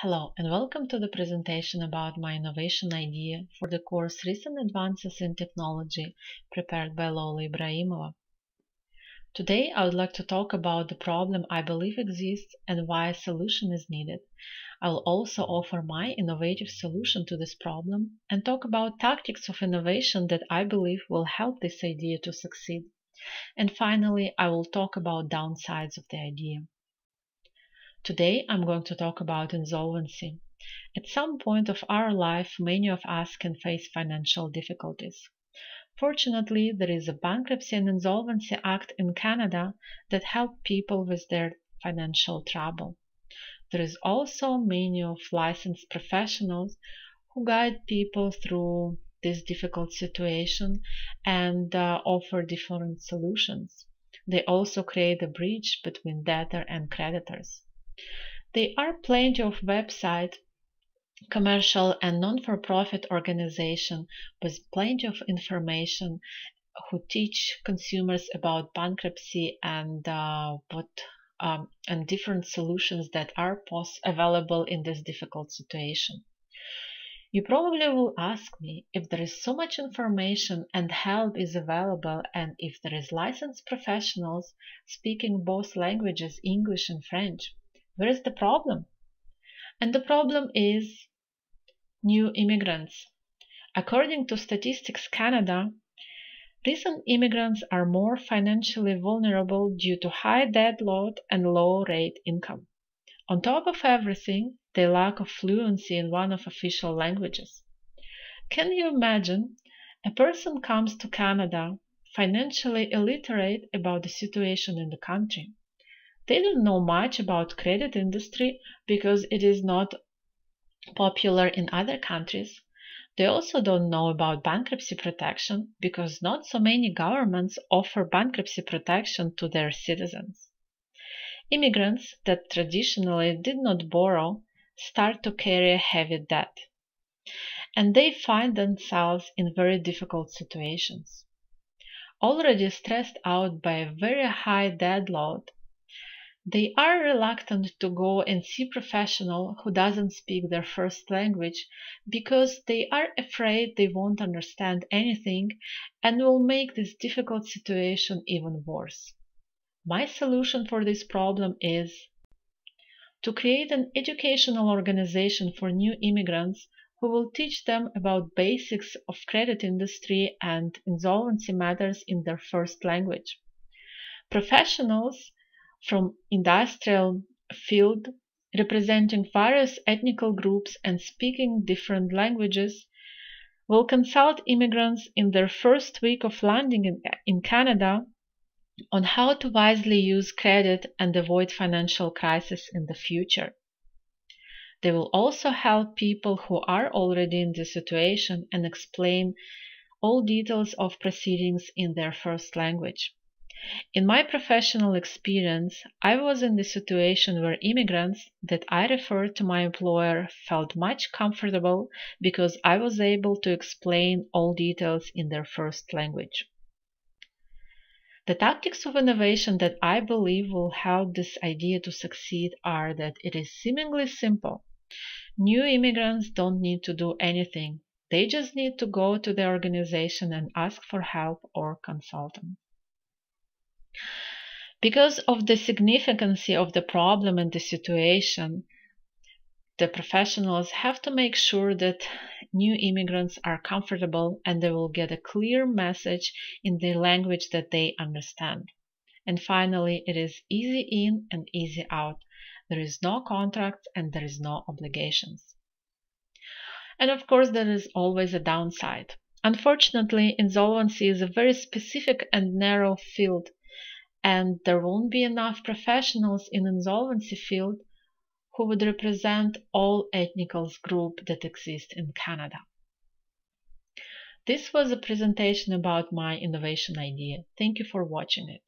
Hello and welcome to the presentation about my innovation idea for the course Recent Advances in Technology prepared by Lola Ibrahimova. Today I would like to talk about the problem I believe exists and why a solution is needed. I will also offer my innovative solution to this problem and talk about tactics of innovation that I believe will help this idea to succeed. And finally, I will talk about downsides of the idea. Today I'm going to talk about insolvency. At some point of our life, many of us can face financial difficulties. Fortunately, there is a Bankruptcy and Insolvency Act in Canada that help people with their financial trouble. There is also many of licensed professionals who guide people through this difficult situation and offer different solutions. They also create a bridge between debtor and creditors. There are plenty of websites, commercial and non-for-profit organizations with plenty of information who teach consumers about bankruptcy and and different solutions that are available in this difficult situation. You probably will ask me if there is so much information and help is available and if there is licensed professionals speaking both languages, English and French. Where is the problem? And the problem is new immigrants. According to Statistics Canada, recent immigrants are more financially vulnerable due to high debt load and low rate income. On top of everything, they lack of fluency in one of official languages. Can you imagine? A person comes to Canada financially illiterate about the situation in the country. They don't know much about credit industry because it is not popular in other countries. They also don't know about bankruptcy protection because not so many governments offer bankruptcy protection to their citizens. Immigrants that traditionally did not borrow start to carry heavy debt, and they find themselves in very difficult situations. Already stressed out by a very high debt load, they are reluctant to go and see a professional who doesn't speak their first language because they are afraid they won't understand anything and will make this difficult situation even worse. My solution for this problem is to create an educational organization for new immigrants who will teach them about basics of credit industry and insolvency matters in their first language. Professionals from industrial field representing various ethnic groups and speaking different languages will consult immigrants in their first week of landing in Canada on how to wisely use credit and avoid financial crisis in the future. They will also help people who are already in this situation and explain all details of proceedings in their first language. In my professional experience, I was in the situation where immigrants that I referred to my employer felt much comfortable because I was able to explain all details in their first language. The tactics of innovation that I believe will help this idea to succeed are that it is seemingly simple. New immigrants don't need to do anything. They just need to go to the organization and ask for help or consultant. Because of the significance of the problem and the situation, the professionals have to make sure that new immigrants are comfortable and they will get a clear message in the language that they understand. And finally, it is easy in and easy out. There is no contract and there is no obligations. And of course, there is always a downside. Unfortunately, insolvency is a very specific and narrow field, and there won't be enough professionals in insolvency field who would represent all ethnic groups that exist in Canada. This was a presentation about my innovation idea. Thank you for watching it.